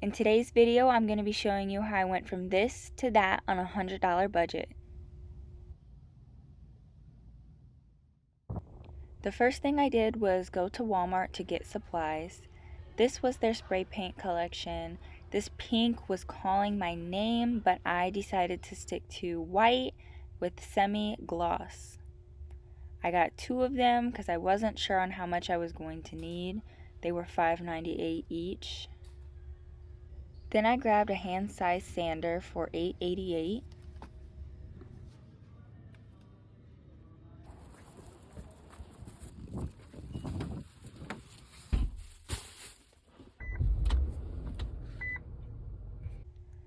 In today's video, I'm going to be showing you how I went from this to that on a $100 budget. The first thing I did was go to Walmart to get supplies. This was their spray paint collection. This pink was calling my name, but I decided to stick to white with semi-gloss. I got 2 of them because I wasn't sure on how much I was going to need. They were $5.98 each. Then I grabbed a hand-sized sander for $8.88.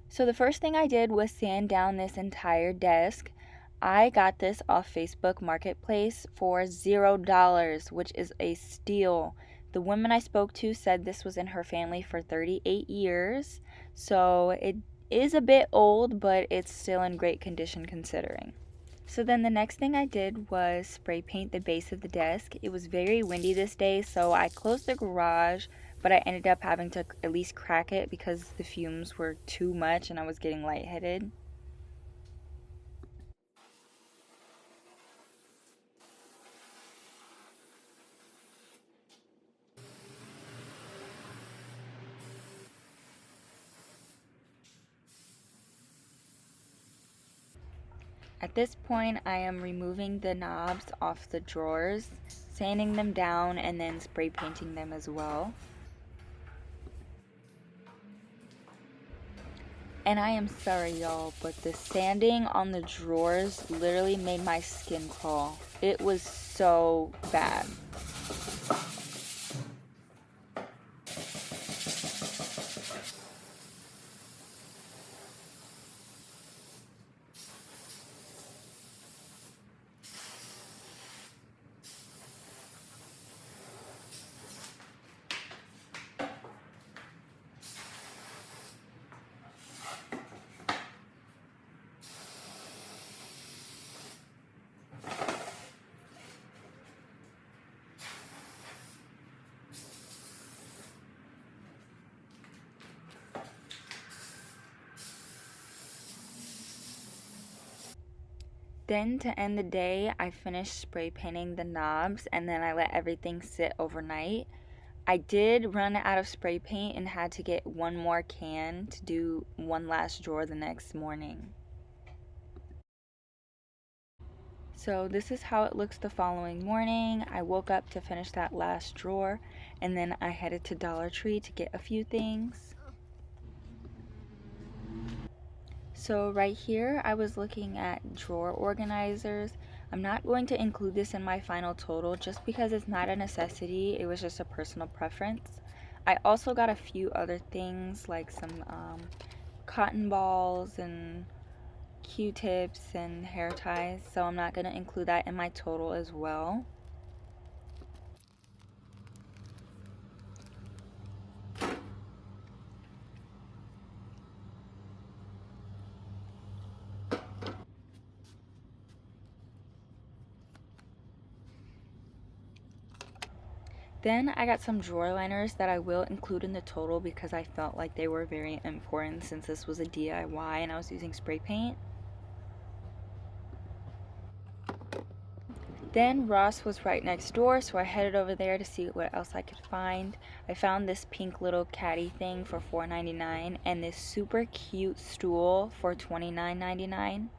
So the first thing I did was sand down this entire desk. I got this off Facebook Marketplace for $0, which is a steal. The woman I spoke to said this was in her family for 38 years, so it is a bit old, but it's still in great condition considering. So then the next thing I did was spray paint the base of the desk. It was very windy this day, so I closed the garage, but I ended up having to at least crack it because the fumes were too much and I was getting lightheaded. At this point, I am removing the knobs off the drawers, sanding them down, and then spray painting them as well. And I am sorry, y'all, but the sanding on the drawers literally made my skin crawl. It was so bad. Then to end the day, I finished spray painting the knobs and then I let everything sit overnight. I did run out of spray paint and had to get one more can to do one last drawer the next morning. So this is how it looks the following morning. I woke up to finish that last drawer and then I headed to Dollar Tree to get a few things. So right here, I was looking at drawer organizers. I'm not going to include this in my final total just because it's not a necessity. It was just a personal preference. I also got a few other things like some cotton balls and Q-tips and hair ties. So I'm not going to include that in my total as well. Then I got some drawer liners that I will include in the total because I felt like they were very important since this was a DIY and I was using spray paint. Then Ross was right next door, so I headed over there to see what else I could find. I found this pink little caddy thing for $4.99 and this super cute stool for $29.99.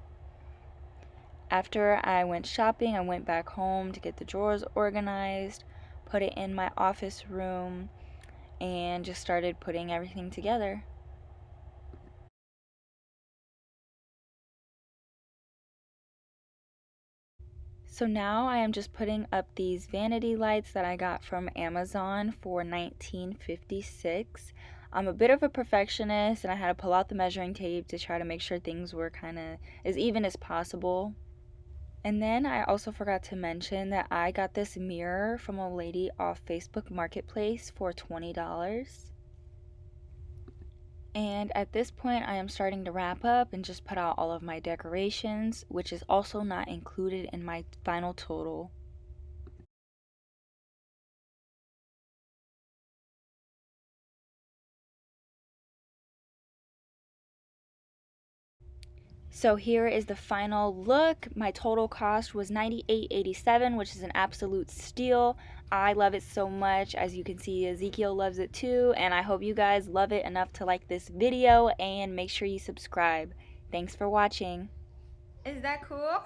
After I went shopping, I went back home to get the drawers organized, put it in my office room, and just started putting everything together. So now I am just putting up these vanity lights that I got from Amazon for $19.56. I'm a bit of a perfectionist and I had to pull out the measuring tape to try to make sure things were kind of as even as possible. And then I also forgot to mention that I got this mirror from a lady off Facebook Marketplace for $20. And at this point, I am starting to wrap up and just put out all of my decorations, which is also not included in my final total. So here is the final look. My total cost was $98.87, which is an absolute steal. I love it so much. As you can see, Ezekiel loves it too, and I hope you guys love it enough to like this video and make sure you subscribe. Thanks for watching. Is that cool?